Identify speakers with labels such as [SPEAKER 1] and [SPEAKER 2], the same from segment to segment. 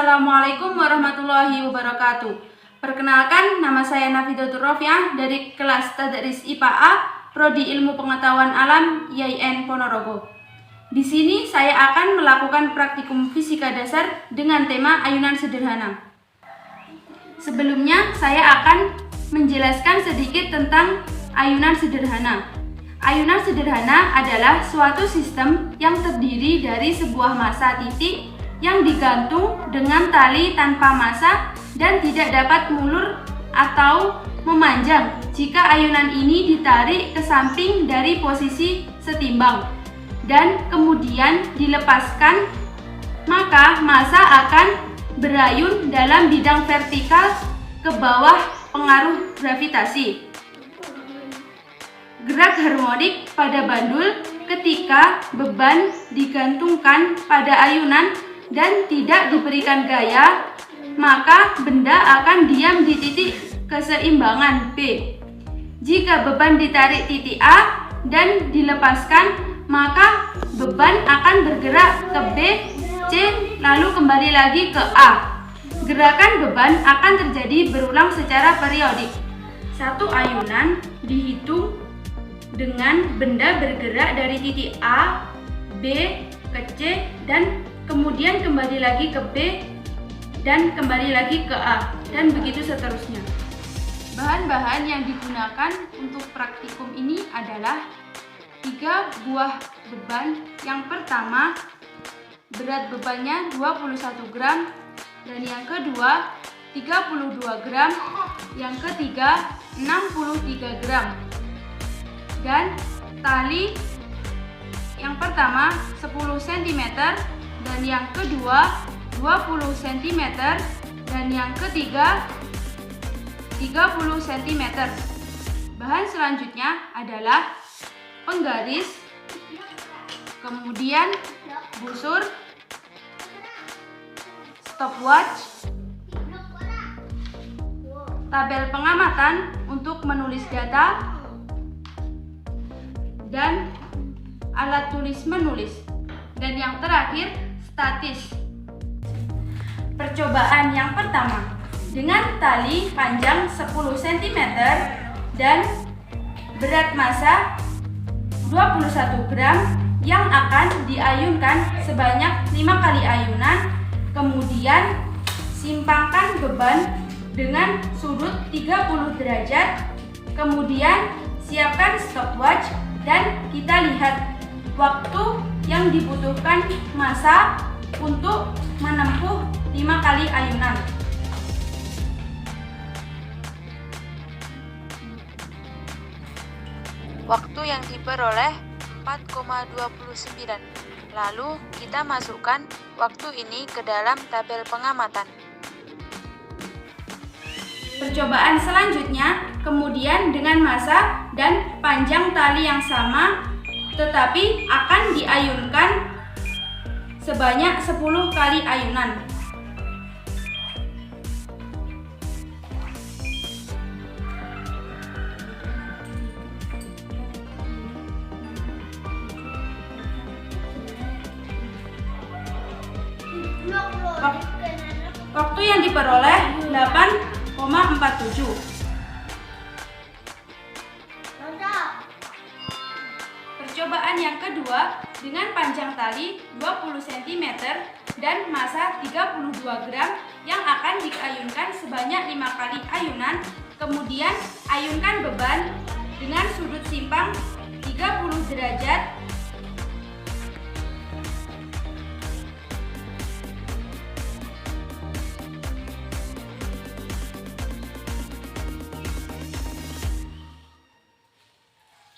[SPEAKER 1] Assalamualaikum warahmatullahi wabarakatuh. Perkenalkan, nama saya Nafidatul Rofiah dari kelas Tadris IPA A, Prodi Ilmu Pengetahuan Alam IAIN Ponorogo. Di sini saya akan melakukan praktikum fisika dasar dengan tema ayunan sederhana. Sebelumnya, saya akan menjelaskan sedikit tentang ayunan sederhana. Ayunan sederhana adalah suatu sistem yang terdiri dari sebuah massa titik yang digantung dengan tali tanpa massa dan tidak dapat mulur atau memanjang jika ayunan ini ditarik ke samping dari posisi setimbang dan kemudian dilepaskan, maka massa akan berayun dalam bidang vertikal ke bawah pengaruh gravitasi. Gerak harmonik pada bandul ketika beban digantungkan pada ayunan dan tidak diberikan gaya, maka benda akan diam di titik keseimbangan B. Jika beban ditarik titik A dan dilepaskan, maka beban akan bergerak ke B, C, lalu kembali lagi ke A. Gerakan beban akan terjadi berulang secara periodik. Satu ayunan dihitung dengan benda bergerak dari titik A, B, ke C, dan kemudian kembali lagi ke B, dan kembali lagi ke A, dan begitu seterusnya. Bahan-bahan yang digunakan untuk praktikum ini adalah 3 buah beban. Yang pertama, berat bebannya 21 gram, dan yang kedua 32 gram, yang ketiga 63 gram. Dan tali yang pertama 10 cm, dan yang kedua 20 cm, dan yang ketiga 30 cm. Bahan selanjutnya adalah penggaris, kemudian busur, stopwatch, tabel pengamatan untuk menulis data, dan alat tulis menulis. Dan yang terakhir, statis. Percobaan yang pertama, dengan tali panjang 10 cm dan berat massa 21 gram yang akan diayunkan sebanyak 5 kali ayunan, kemudian simpangkan beban dengan sudut 30 derajat, kemudian siapkan stopwatch dan kita lihat waktu yang dibutuhkan massa untuk menempuh 5 kali ayunan.
[SPEAKER 2] Waktu yang diperoleh 4,29. Lalu kita masukkan waktu ini ke dalam tabel pengamatan.
[SPEAKER 1] Percobaan selanjutnya kemudian dengan massa dan panjang tali yang sama, tetapi akan diayunkan sebanyak 10 kali ayunan. Waktu yang diperoleh 8,47. Percobaan yang kedua dengan panjang tali 20 cm dan massa 32 gram yang akan diayunkan sebanyak 5 kali ayunan, kemudian ayunkan beban dengan sudut simpang 30 derajat.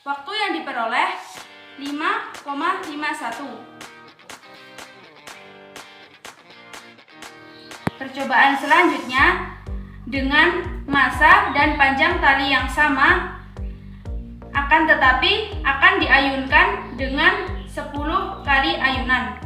[SPEAKER 1] Waktu yang diperoleh 5,51. Percobaan selanjutnya dengan massa dan panjang tali yang sama, akan tetapi akan diayunkan dengan 10 kali ayunan.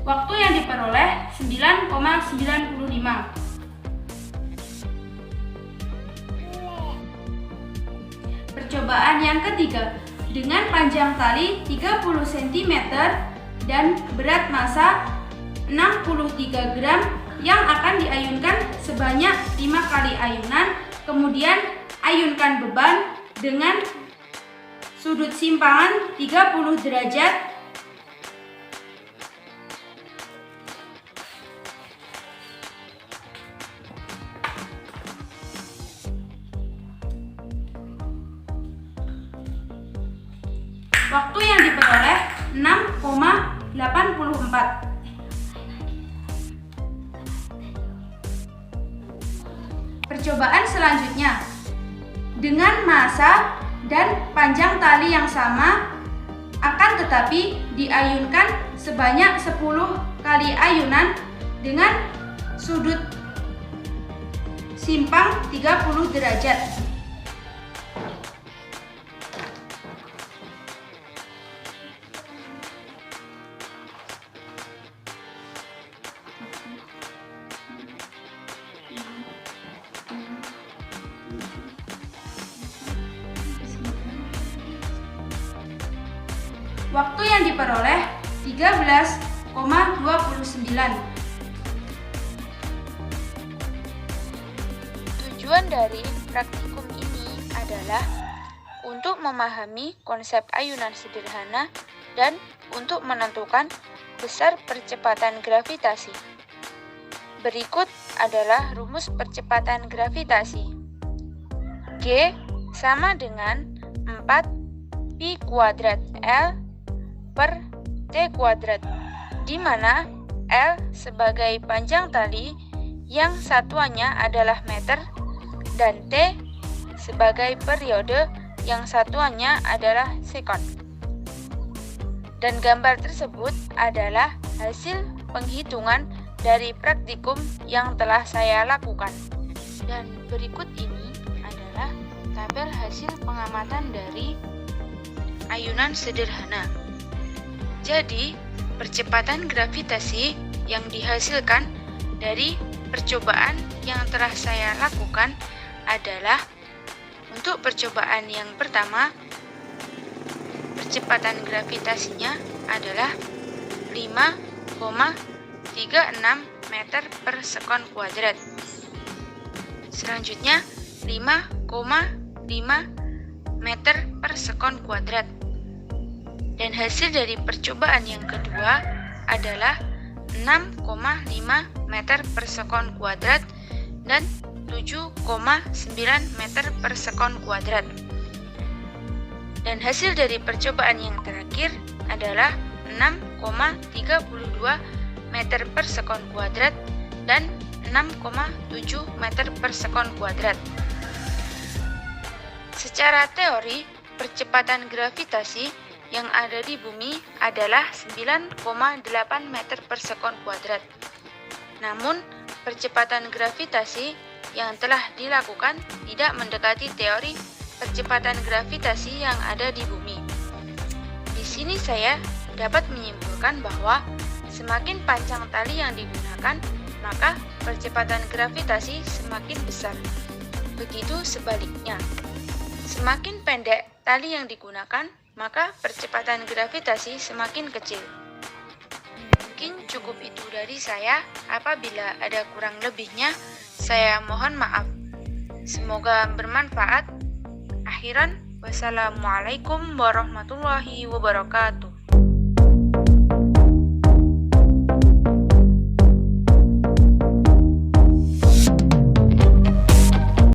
[SPEAKER 1] Waktu yang diperoleh 9,95. Percobaan yang ketiga, dengan panjang tali 30 cm dan berat massa 63 gram yang akan diayunkan sebanyak 5 kali ayunan, kemudian ayunkan beban dengan sudut simpangan 30 derajat. Waktu yang diperoleh 6,84. Percobaan selanjutnya, dengan massa dan panjang tali yang sama, akan tetapi diayunkan sebanyak 10 kali ayunan dengan sudut simpang 30 derajat. Waktu yang diperoleh 13,29.
[SPEAKER 2] Tujuan dari praktikum ini adalah untuk memahami konsep ayunan sederhana dan untuk menentukan besar percepatan gravitasi. Berikut adalah rumus percepatan gravitasi. G sama dengan 4 pi kuadrat L per T kuadrat, di mana L sebagai panjang tali yang satuannya adalah meter dan T sebagai periode yang satuannya adalah sekon. Dan gambar tersebut adalah hasil penghitungan dari praktikum yang telah saya lakukan. Dan berikut ini adalah tabel hasil pengamatan dari ayunan sederhana. Jadi, percepatan gravitasi yang dihasilkan dari percobaan yang telah saya lakukan adalah untuk percobaan yang pertama, percepatan gravitasinya adalah 5,36 meter per sekon kuadrat. Selanjutnya, 5,5 meter per sekon kuadrat. Dan hasil dari percobaan yang kedua adalah 6,5 meter per sekon kuadrat dan 7,9 meter per sekon kuadrat. Dan hasil dari percobaan yang terakhir adalah 6,32 meter per sekon kuadrat dan 6,7 meter per sekon kuadrat. Secara teori, percepatan gravitasi yang ada di bumi adalah 9,8 meter per sekon kuadrat. Namun, percepatan gravitasi yang telah dilakukan tidak mendekati teori percepatan gravitasi yang ada di bumi. Di sini saya dapat menyimpulkan bahwa semakin panjang tali yang digunakan, maka percepatan gravitasi semakin besar. Begitu sebaliknya. Semakin pendek tali yang digunakan, maka percepatan gravitasi semakin kecil. Mungkin cukup itu dari saya. Apabila ada kurang lebihnya, saya mohon maaf. Semoga bermanfaat. Akhiran, wassalamualaikum warahmatullahi wabarakatuh.